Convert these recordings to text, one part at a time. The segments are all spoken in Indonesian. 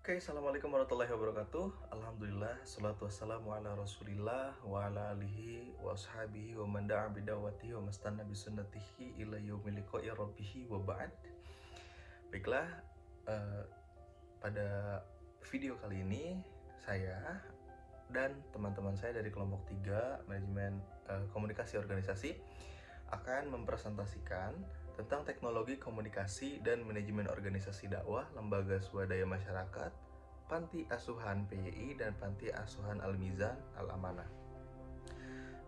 Oke, assalamualaikum warahmatullahi wabarakatuh. Alhamdulillah, salatu wassalamu ala rasulillah wa ala alihi wa ashabihi wa man da'a bidawatihi wa mastanna bisunnatihi ila yaumil liqa'i rabbihi wa ba'd. Baiklah, eh, pada video kali ini saya dan teman-teman saya dari kelompok 3 manajemen komunikasi organisasi akan mempresentasikan tentang teknologi komunikasi dan manajemen organisasi dakwah lembaga swadaya masyarakat, Panti Asuhan PYI dan Panti Asuhan Al-Mizan Al-Amanah.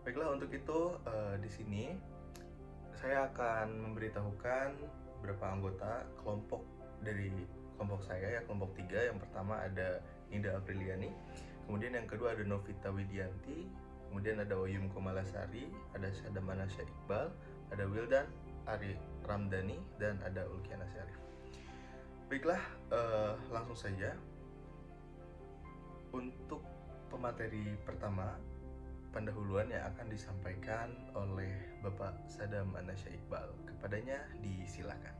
Baiklah, untuk itu di sini saya akan memberitahukan beberapa anggota kelompok dari kelompok saya, ya, kelompok 3. Yang pertama ada Nida Apriliani, kemudian yang kedua ada Novita Widianti, kemudian ada Oyum Komalasari, ada Syadam Manasya Iqbal, ada Wildan Ari Ramdhani, dan ada Ulkiana Syarif. Baiklah, langsung saja untuk pemateri pertama, pendahuluan yang akan disampaikan oleh Bapak Syadam Manasya Iqbal. Kepadanya disilakan.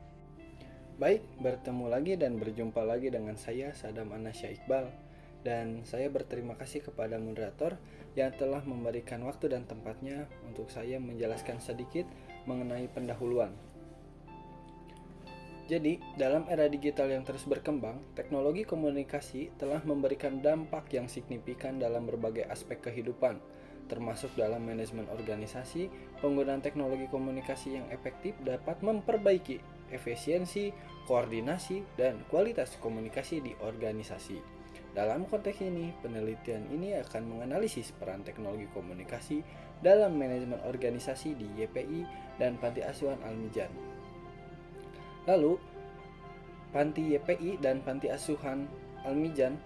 Baik, bertemu lagi dan berjumpa lagi dengan saya Syadam Manasya Iqbal. Dan saya berterima kasih kepada moderator yang telah memberikan waktu dan tempatnya untuk saya menjelaskan sedikit mengenai pendahuluan. Jadi, dalam era digital yang terus berkembang, teknologi komunikasi telah memberikan dampak yang signifikan dalam berbagai aspek kehidupan, termasuk dalam manajemen organisasi. Penggunaan teknologi komunikasi yang efektif dapat memperbaiki efisiensi, koordinasi, dan kualitas komunikasi di organisasi. Dalam konteks ini, penelitian ini akan menganalisis peran teknologi komunikasi dalam manajemen organisasi di YPI dan Panti Asuhan Al-Mizan. Lalu, Panti YPI dan Panti Asuhan Al-Mizan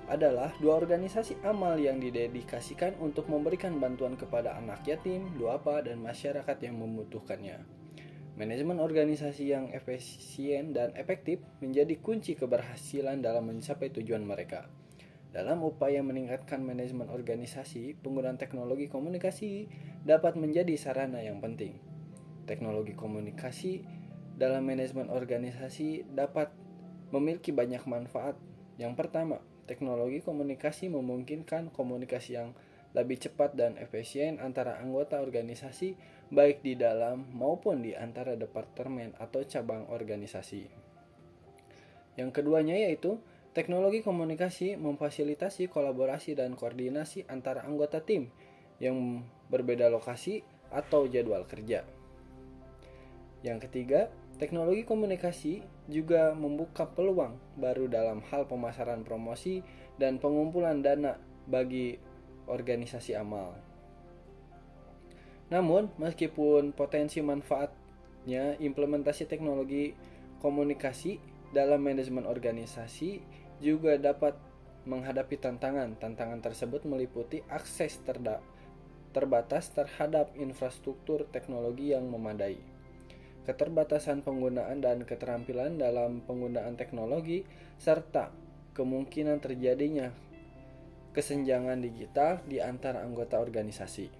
adalah dua organisasi amal yang didedikasikan untuk memberikan bantuan kepada anak yatim, duafa, dan masyarakat yang membutuhkannya. Manajemen organisasi yang efisien dan efektif menjadi kunci keberhasilan dalam mencapai tujuan mereka. Dalam upaya meningkatkan manajemen organisasi, penggunaan teknologi komunikasi dapat menjadi sarana yang penting. Teknologi komunikasi dalam manajemen organisasi dapat memiliki banyak manfaat. Yang pertama, teknologi komunikasi memungkinkan komunikasi yang lebih cepat dan efisien antara anggota organisasi, baik di dalam maupun di antara departemen atau cabang organisasi. Yang keduanya yaitu teknologi komunikasi memfasilitasi kolaborasi dan koordinasi antara anggota tim yang berbeda lokasi atau jadwal kerja. Yang ketiga, teknologi komunikasi juga membuka peluang baru dalam hal pemasaran promosi dan pengumpulan dana bagi organisasi amal. Namun, meskipun potensi manfaatnya, implementasi teknologi komunikasi dalam manajemen organisasi juga dapat menghadapi tantangan. Tantangan tersebut meliputi akses terbatas terhadap infrastruktur teknologi yang memadai, keterbatasan penggunaan dan keterampilan dalam penggunaan teknologi, serta kemungkinan terjadinya kesenjangan digital di antara anggota organisasi.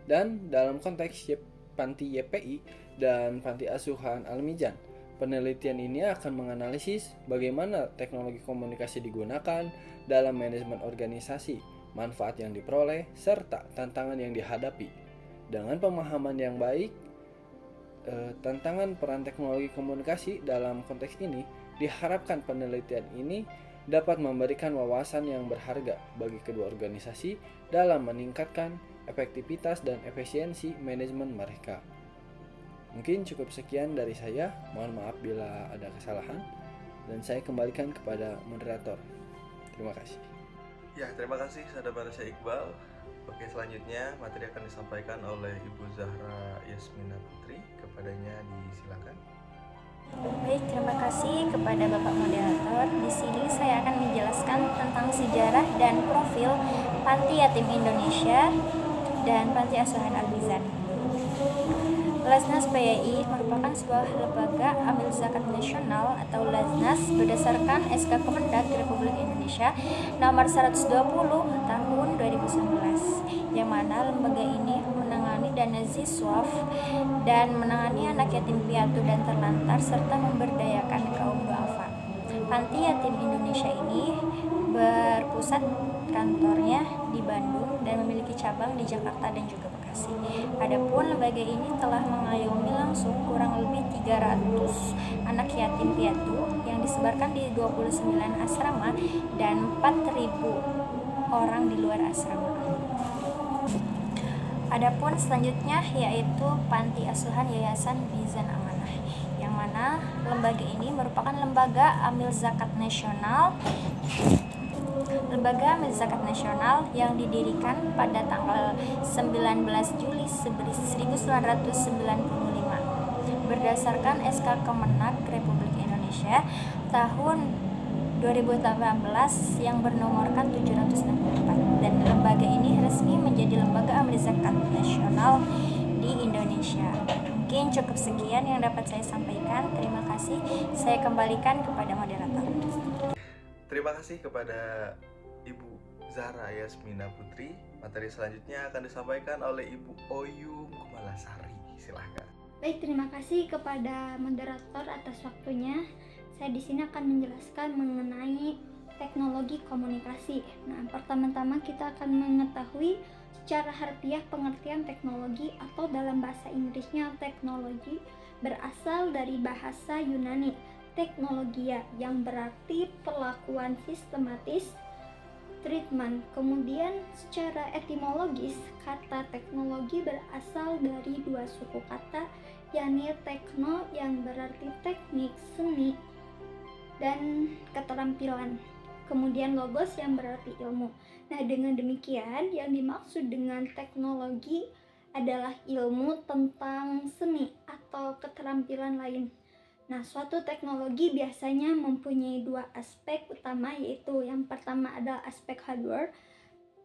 Dan dalam konteks Panti YPI dan Panti Asuhan Al-Mizan, penelitian ini akan menganalisis bagaimana teknologi komunikasi digunakan dalam manajemen organisasi, manfaat yang diperoleh, serta tantangan yang dihadapi. Dengan pemahaman yang baik, tantangan peran teknologi komunikasi dalam konteks ini, diharapkan penelitian ini dapat memberikan wawasan yang berharga bagi kedua organisasi dalam meningkatkan efektivitas dan efisiensi manajemen mereka. Mungkin cukup sekian dari saya, mohon maaf bila ada kesalahan, dan saya kembalikan kepada moderator. Terima kasih. Ya, terima kasih Syadam Manasya Iqbal. Oke, selanjutnya materi akan disampaikan oleh Ibu Zahra Yasmina Putri. Kepadanya disilakan. Baik, terima kasih kepada Bapak Moderator. Di sini saya akan menjelaskan tentang sejarah dan profil Panti Yatim Indonesia dan Panti Asuhan Al-Mizan. Lasnas PYI merupakan sebuah lembaga amil zakat nasional atau Lasnas berdasarkan SK Kemendag Republik Indonesia nomor 120 tahun 2019, yang mana lembaga ini menangani dana ziswaf dan menangani anak yatim piatu dan terlantar serta memberdayakan kaum duafa. Panti Yatim Indonesia ini berpusat kantornya di Bandung dan memiliki cabang di Jakarta dan juga Bekasi. Adapun lembaga ini telah mengayomi langsung kurang lebih 300 anak yatim piatu yang disebarkan di 29 asrama dan 4.000 orang di luar asrama. Adapun selanjutnya yaitu Panti Asuhan Yayasan Mizan Amanah, yang mana lembaga ini merupakan lembaga amil zakat nasional yang didirikan pada tanggal 19 Juli 1995 berdasarkan SK Kemenak Republik Indonesia tahun 2018 yang bernomorkan 764, dan lembaga ini resmi menjadi lembaga amil zakat nasional di Indonesia. Mungkin cukup sekian yang dapat saya sampaikan. Terima kasih. Saya kembalikan kepada moderator. Terima kasih kepada Ibu Zahra Yasmina Putri. Materi selanjutnya akan disampaikan oleh Ibu Oyum Kumalasari. Silahkan. Baik, terima kasih kepada moderator atas waktunya. Saya di sini akan menjelaskan mengenai teknologi komunikasi. Nah, pertama-tama kita akan mengetahui secara harfiah pengertian teknologi, atau dalam bahasa Inggrisnya teknologi berasal dari bahasa Yunani teknologia, yang berarti perlakuan sistematis, treatment. Kemudian secara etimologis, kata teknologi berasal dari dua suku kata, yakni tekno yang berarti teknik, seni, dan keterampilan, kemudian logos yang berarti ilmu. Nah, dengan demikian yang dimaksud dengan teknologi adalah ilmu tentang seni atau keterampilan lain. Nah, suatu teknologi biasanya mempunyai dua aspek utama, yaitu yang pertama adalah aspek hardware,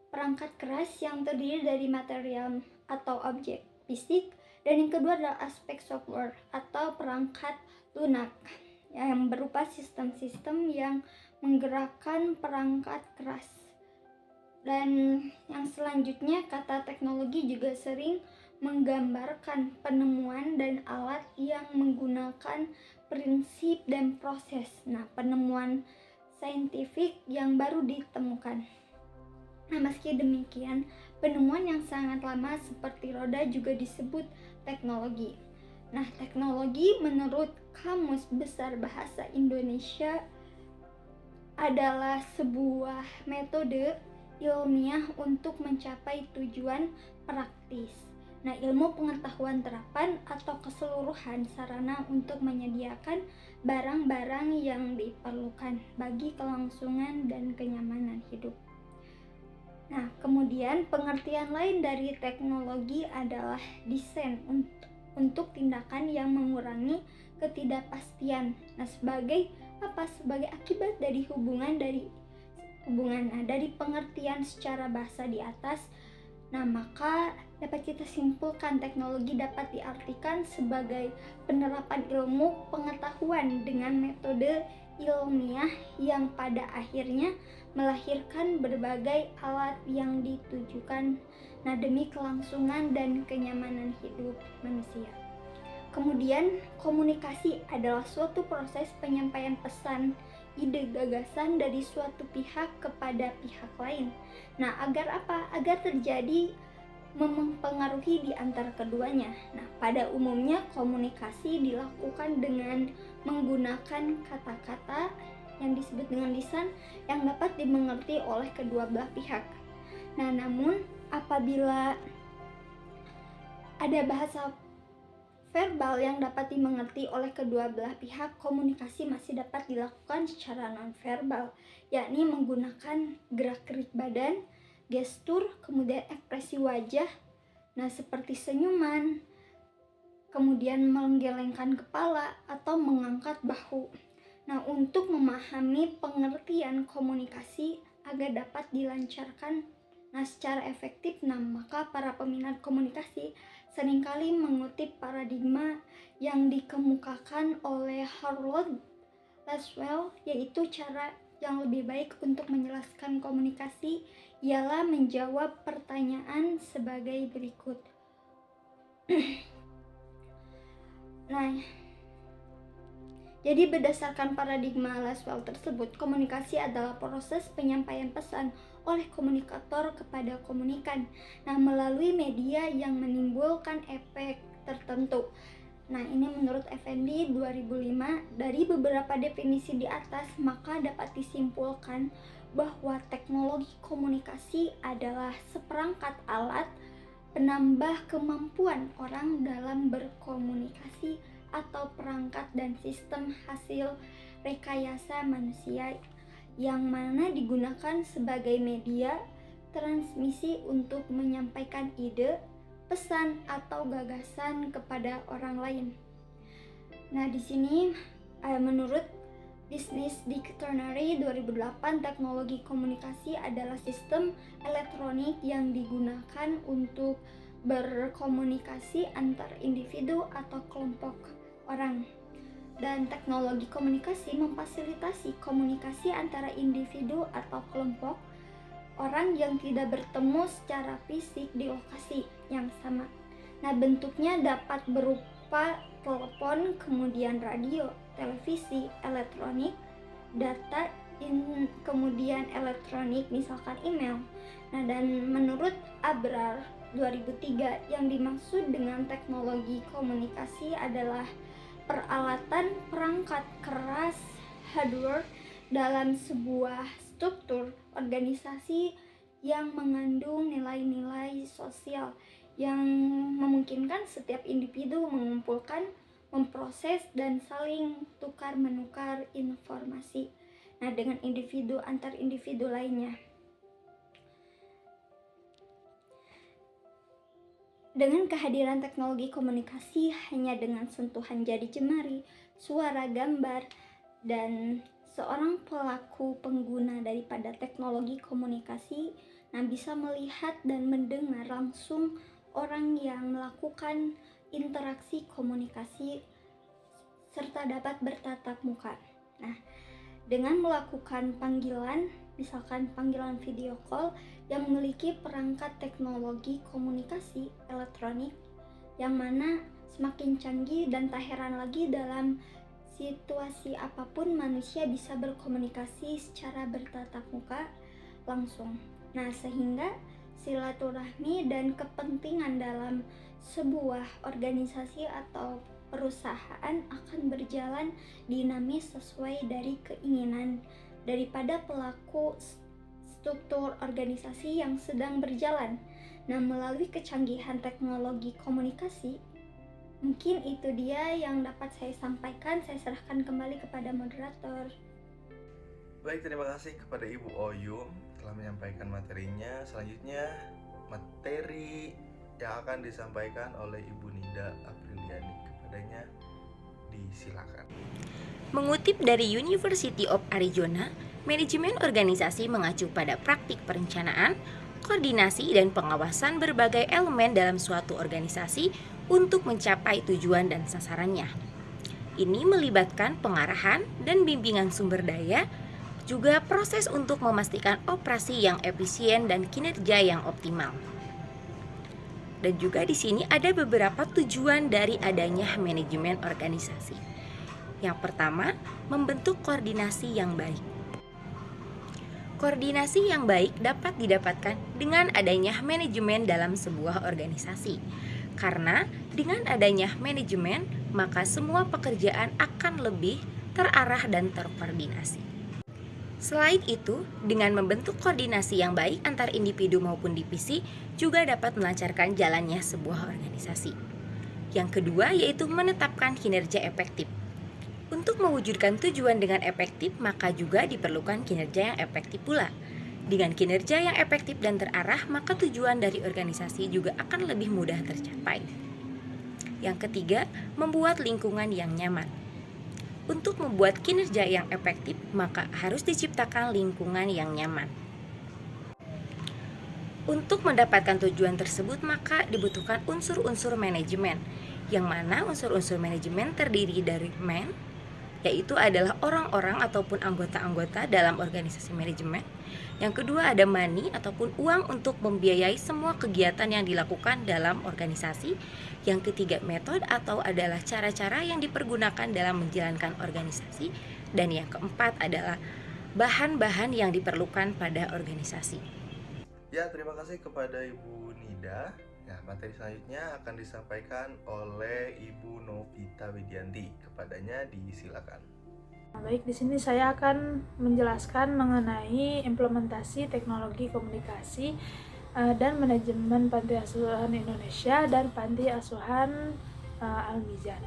perangkat keras yang terdiri dari material atau objek fisik, dan yang kedua adalah aspek software atau perangkat lunak yang berupa sistem-sistem yang menggerakkan perangkat keras. Dan yang selanjutnya, kata teknologi juga sering menggambarkan penemuan dan alat yang menggunakan prinsip dan proses. Nah, penemuan saintifik yang baru ditemukan. Nah, meski demikian, penemuan yang sangat lama seperti roda juga disebut teknologi. Nah, teknologi menurut Kamus Besar Bahasa Indonesia adalah sebuah metode ilmiah untuk mencapai tujuan praktis. Nah, ilmu pengetahuan terapan atau keseluruhan sarana untuk menyediakan barang-barang yang diperlukan bagi kelangsungan dan kenyamanan hidup. Nah, kemudian pengertian lain dari teknologi adalah desain untuk tindakan yang mengurangi ketidakpastian. Nah, sebagai apa? Sebagai akibat dari hubungan dari pengertian secara bahasa di atas. Nah, maka dapat kita simpulkan teknologi dapat diartikan sebagai penerapan ilmu pengetahuan dengan metode ilmiah yang pada akhirnya melahirkan berbagai alat yang ditujukan demi kelangsungan dan kenyamanan hidup manusia. Kemudian, komunikasi adalah suatu proses penyampaian pesan, ide, gagasan dari suatu pihak kepada pihak lain. Nah, agar apa? Agar terjadi mempengaruhi di antara keduanya. Nah, pada umumnya komunikasi dilakukan dengan menggunakan kata-kata yang disebut dengan lisan yang dapat dimengerti oleh kedua belah pihak. Nah, namun apabila ada bahasa verbal yang dapat dimengerti oleh kedua belah pihak, komunikasi masih dapat dilakukan secara non-verbal, yakni menggunakan gerak-gerik badan, gestur, kemudian ekspresi wajah, seperti senyuman, kemudian menggelengkan kepala atau mengangkat bahu. Nah, untuk memahami pengertian komunikasi agar dapat dilancarkan secara efektif, maka para peminat komunikasi seringkali mengutip paradigma yang dikemukakan oleh Harold Laswell, yaitu cara yang lebih baik untuk menjelaskan komunikasi ialah menjawab pertanyaan sebagai berikut. Jadi berdasarkan paradigma Laswell tersebut, komunikasi adalah proses penyampaian pesan oleh komunikator kepada komunikan. Nah, melalui media yang menimbulkan efek tertentu. Nah, ini menurut Effendi 2005. Dari beberapa definisi di atas, maka dapat disimpulkan bahwa teknologi komunikasi adalah seperangkat alat penambah kemampuan orang dalam berkomunikasi atau perangkat dan sistem hasil rekayasa manusia yang mana digunakan sebagai media transmisi untuk menyampaikan ide, pesan atau gagasan kepada orang lain. Nah, di sini menurut Business Dictionary 2008, teknologi komunikasi adalah sistem elektronik yang digunakan untuk berkomunikasi antar individu atau kelompok orang. Dan teknologi komunikasi memfasilitasi komunikasi antara individu atau kelompok orang yang tidak bertemu secara fisik di lokasi yang sama. Nah, bentuknya dapat berupa telepon, kemudian radio, televisi, elektronik, data, kemudian elektronik, misalkan email. Nah, dan menurut Abrar 2003, yang dimaksud dengan teknologi komunikasi adalah peralatan perangkat keras hardware dalam sebuah struktur organisasi yang mengandung nilai-nilai sosial yang memungkinkan setiap individu mengumpulkan, memproses, dan saling tukar-menukar informasi. Nah, dengan individu antar individu lainnya. Dengan kehadiran teknologi komunikasi hanya dengan sentuhan jari jemari, suara, gambar, dan seorang pelaku pengguna daripada teknologi komunikasi bisa melihat dan mendengar langsung orang yang melakukan interaksi komunikasi serta dapat bertatap muka. Nah, dengan melakukan panggilan, misalkan panggilan video call yang memiliki perangkat teknologi komunikasi elektronik yang mana semakin canggih, dan tak heran lagi dalam situasi apapun manusia bisa berkomunikasi secara bertatap muka langsung. Nah, sehingga silaturahmi dan kepentingan dalam sebuah organisasi atau perusahaan akan berjalan dinamis sesuai dari keinginan daripada pelaku struktur organisasi yang sedang berjalan. Nah, melalui kecanggihan teknologi komunikasi, mungkin itu dia yang dapat saya sampaikan. Saya serahkan kembali kepada moderator. Baik, terima kasih kepada Ibu Oyum telah menyampaikan materinya. Selanjutnya materi yang akan disampaikan oleh Ibu Nida Apriliani. Kepadanya disilakan. Mengutip dari University of Arizona, manajemen organisasi mengacu pada praktik perencanaan, koordinasi, dan pengawasan berbagai elemen dalam suatu organisasi untuk mencapai tujuan dan sasarannya. Ini melibatkan pengarahan dan bimbingan sumber daya, juga proses untuk memastikan operasi yang efisien dan kinerja yang optimal. Dan juga di sini ada beberapa tujuan dari adanya manajemen organisasi. Yang pertama, membentuk koordinasi yang baik. Koordinasi yang baik dapat didapatkan dengan adanya manajemen dalam sebuah organisasi. Karena dengan adanya manajemen, maka semua pekerjaan akan lebih terarah dan terkoordinasi. Selain itu, dengan membentuk koordinasi yang baik antar individu maupun divisi juga dapat melancarkan jalannya sebuah organisasi. Yang kedua yaitu menetapkan kinerja efektif. Untuk mewujudkan tujuan dengan efektif, maka juga diperlukan kinerja yang efektif pula. Dengan kinerja yang efektif dan terarah, maka tujuan dari organisasi juga akan lebih mudah tercapai. Yang ketiga, membuat lingkungan yang nyaman. Untuk membuat kinerja yang efektif, maka harus diciptakan lingkungan yang nyaman. Untuk mendapatkan tujuan tersebut, maka dibutuhkan unsur-unsur manajemen, yang mana unsur-unsur manajemen terdiri dari man, yaitu adalah orang-orang ataupun anggota-anggota dalam organisasi manajemen. Yang kedua ada money ataupun uang untuk membiayai semua kegiatan yang dilakukan dalam organisasi. Yang ketiga metode atau adalah cara-cara yang dipergunakan dalam menjalankan organisasi. Dan yang keempat adalah bahan-bahan yang diperlukan pada organisasi. Ya, terima kasih kepada Ibu Nida. Ya, materi selanjutnya akan disampaikan oleh Ibu Novita Widianti. Kepadanya disilakan. Baik, di sini saya akan menjelaskan mengenai implementasi teknologi komunikasi dan manajemen Panti Asuhan Indonesia dan Panti Asuhan Al-Mizan.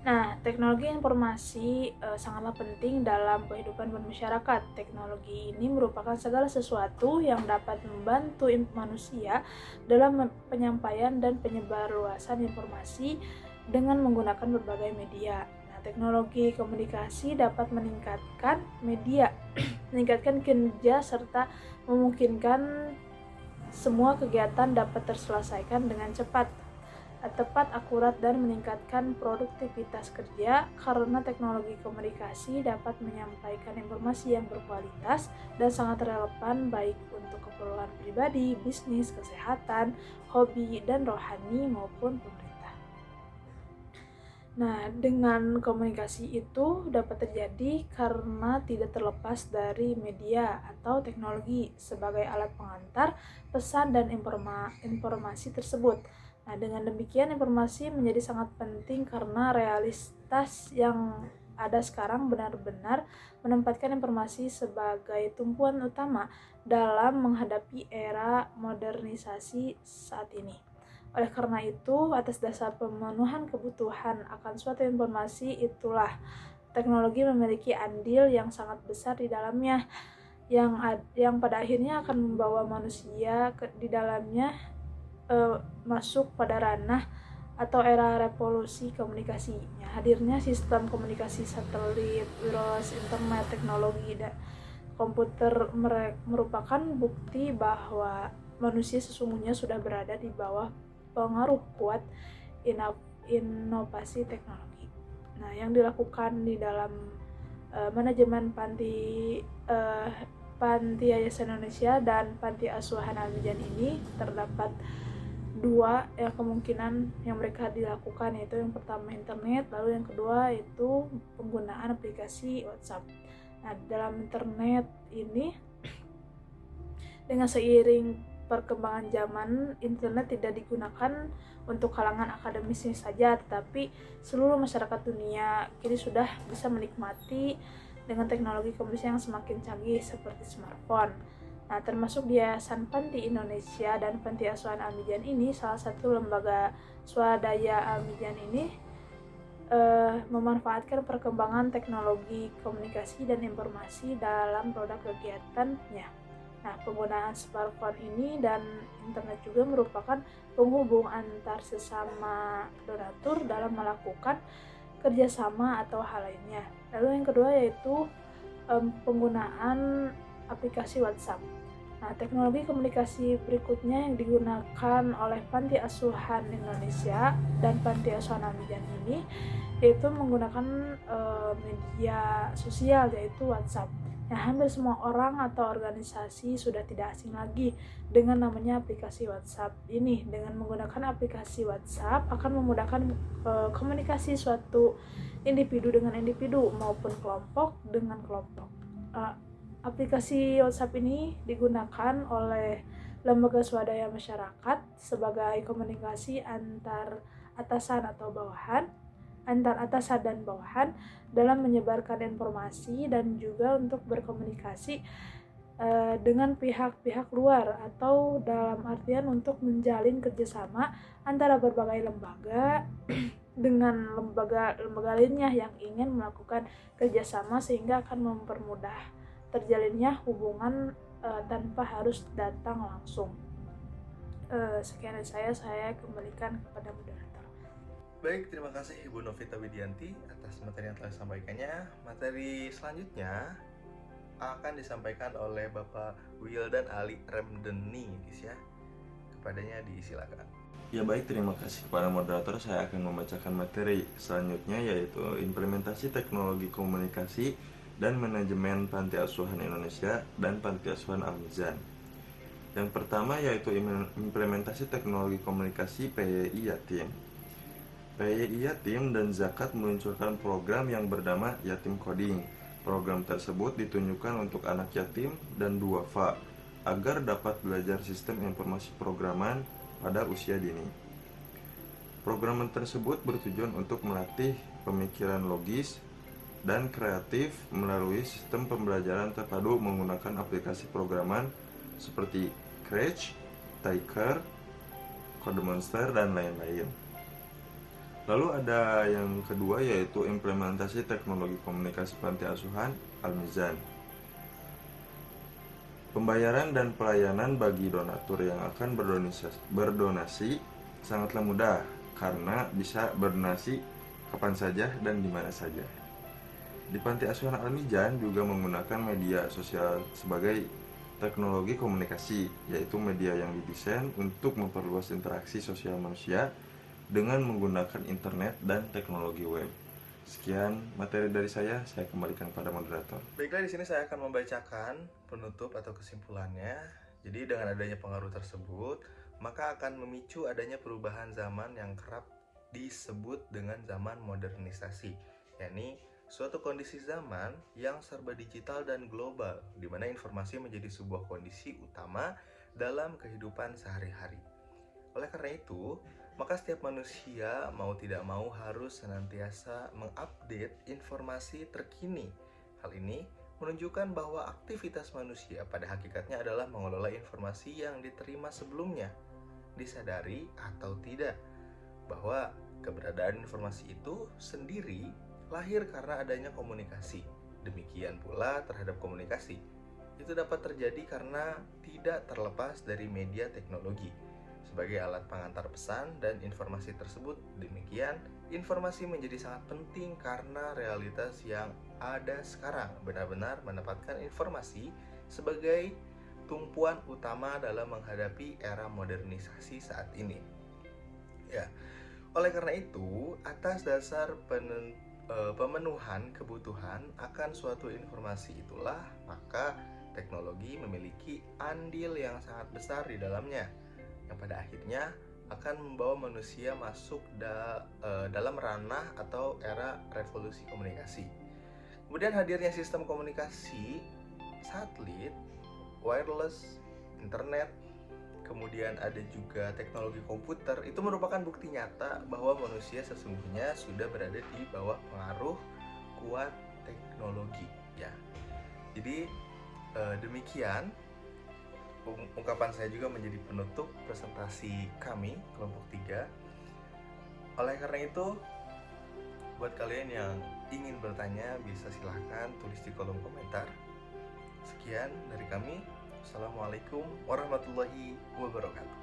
Nah, teknologi informasi sangatlah penting dalam kehidupan bermasyarakat. Teknologi ini merupakan segala sesuatu yang dapat membantu manusia dalam penyampaian dan penyebarluasan informasi dengan menggunakan berbagai media. Nah, teknologi komunikasi dapat meningkatkan media, meningkatkan kinerja serta memungkinkan semua kegiatan dapat terselesaikan dengan cepat, tepat, akurat, dan meningkatkan produktivitas kerja karena teknologi komunikasi dapat menyampaikan informasi yang berkualitas dan sangat relevan baik untuk keperluan pribadi, bisnis, kesehatan, hobi, dan rohani maupun pemerintah. Nah, dengan komunikasi itu dapat terjadi karena tidak terlepas dari media atau teknologi sebagai alat pengantar pesan dan informasi tersebut. Nah, dengan demikian informasi menjadi sangat penting karena realitas yang ada sekarang benar-benar menempatkan informasi sebagai tumpuan utama dalam menghadapi era modernisasi saat ini. Oleh karena itu, atas dasar pemenuhan kebutuhan akan suatu informasi itulah teknologi memiliki andil yang sangat besar di dalamnya, yang pada akhirnya akan membawa manusia di dalamnya masuk pada ranah atau era revolusi komunikasi. Hadirnya sistem komunikasi satelit, wireless, internet, teknologi, dan komputer merupakan bukti bahwa manusia sesungguhnya sudah berada di bawah pengaruh kuat inovasi teknologi. Nah, yang dilakukan di dalam manajemen Panti Yayasan Indonesia dan Panti Asuhan Al-Mizan ini terdapat dua kemungkinan yang mereka dilakukan, yaitu yang pertama internet, lalu yang kedua itu penggunaan aplikasi WhatsApp. Nah, dalam internet ini dengan seiring perkembangan zaman, internet tidak digunakan untuk kalangan akademisnya saja, tetapi seluruh masyarakat dunia kini sudah bisa menikmati dengan teknologi komunikasi yang semakin canggih seperti smartphone. Nah, termasuk di Yayasan Panti Indonesia dan Panti Asuhan Al-Mizan ini, salah satu lembaga swadaya Al-Mizan ini memanfaatkan perkembangan teknologi komunikasi dan informasi dalam produk kegiatannya. Nah, penggunaan smartphone ini dan internet juga merupakan penghubung antar sesama donatur dalam melakukan kerjasama atau hal lainnya. Lalu yang kedua yaitu penggunaan aplikasi WhatsApp. Nah, teknologi komunikasi berikutnya yang digunakan oleh Panti Asuhan Indonesia dan Panti Asuhan Al-Mizan ini yaitu menggunakan media sosial yaitu WhatsApp. Nah, hampir semua orang atau organisasi sudah tidak asing lagi dengan namanya aplikasi WhatsApp ini. Dengan menggunakan aplikasi WhatsApp akan memudahkan komunikasi suatu individu dengan individu maupun kelompok dengan kelompok. Aplikasi WhatsApp ini digunakan oleh lembaga swadaya masyarakat sebagai komunikasi antar atasan dan bawahan dalam menyebarkan informasi dan juga untuk berkomunikasi dengan pihak-pihak luar atau dalam artian untuk menjalin kerjasama antara berbagai lembaga dengan lembaga lainnya yang ingin melakukan kerjasama sehingga akan mempermudah terjalinnya hubungan tanpa harus datang langsung. Sekian dari saya kembalikan kepada moderator. Baik, terima kasih Ibu Novita Widianti atas materi yang telah disampaikannya. Materi selanjutnya akan disampaikan oleh Bapak Wildan Ali Remdeni, ya. Kepadanya disilakan. Ya baik, terima kasih kepada moderator. Saya akan membacakan materi selanjutnya, yaitu implementasi teknologi komunikasi dan manajemen panti asuhan Indonesia dan panti asuhan Al-Mizan. Yang pertama yaitu implementasi teknologi komunikasi PYI Yatim. PYI Yatim dan Zakat meluncurkan program yang bernama Yatim Coding. Program tersebut ditunjukkan untuk anak yatim dan duafa agar dapat belajar sistem informasi programan pada usia dini. Program tersebut bertujuan untuk melatih pemikiran logis dan kreatif melalui sistem pembelajaran terpadu menggunakan aplikasi programan seperti Scratch, Tiker, Codemonster, dan lain-lain. Lalu ada yang kedua yaitu implementasi teknologi komunikasi panti asuhan Al-Mizan. Pembayaran dan pelayanan bagi donatur yang akan berdonasi sangatlah mudah karena bisa berdonasi kapan saja dan di mana saja. Di Panti Asuhan Al-Mizan juga menggunakan media sosial sebagai teknologi komunikasi, yaitu media yang didesain untuk memperluas interaksi sosial manusia dengan menggunakan internet dan teknologi web. Sekian materi dari saya kembalikan pada moderator. Baiklah, di sini saya akan membacakan penutup atau kesimpulannya. Jadi dengan adanya pengaruh tersebut, maka akan memicu adanya perubahan zaman yang kerap disebut dengan zaman modernisasi, yakni suatu kondisi zaman yang serba digital dan global, di mana informasi menjadi sebuah kondisi utama dalam kehidupan sehari-hari. Oleh karena itu, maka setiap manusia mau tidak mau harus senantiasa mengupdate informasi terkini. Hal ini menunjukkan bahwa aktivitas manusia pada hakikatnya adalah mengelola informasi yang diterima sebelumnya, disadari atau tidak, bahwa keberadaan informasi itu sendiri lahir karena adanya komunikasi. Demikian pula terhadap komunikasi. Itu dapat terjadi karena tidak terlepas dari media teknologi sebagai alat pengantar pesan dan informasi tersebut. Demikian, informasi menjadi sangat penting karena realitas yang ada sekarang benar-benar menempatkan informasi sebagai tumpuan utama dalam menghadapi era modernisasi saat ini. Ya, oleh karena itu, atas dasar pemenuhan kebutuhan akan suatu informasi itulah, maka teknologi memiliki andil yang sangat besar di dalamnya, yang pada akhirnya akan membawa manusia masuk dalam ranah atau era revolusi komunikasi. Kemudian hadirnya sistem komunikasi, satelit, wireless, internet, kemudian ada juga teknologi komputer, itu merupakan bukti nyata bahwa manusia sesungguhnya sudah berada di bawah pengaruh kuat teknologi, ya. Jadi demikian ungkapan saya juga menjadi penutup presentasi kami kelompok 3. Oleh karena itu, buat kalian yang ingin bertanya bisa silahkan tulis di kolom komentar. Sekian dari kami. Assalamualaikum warahmatullahi wabarakatuh.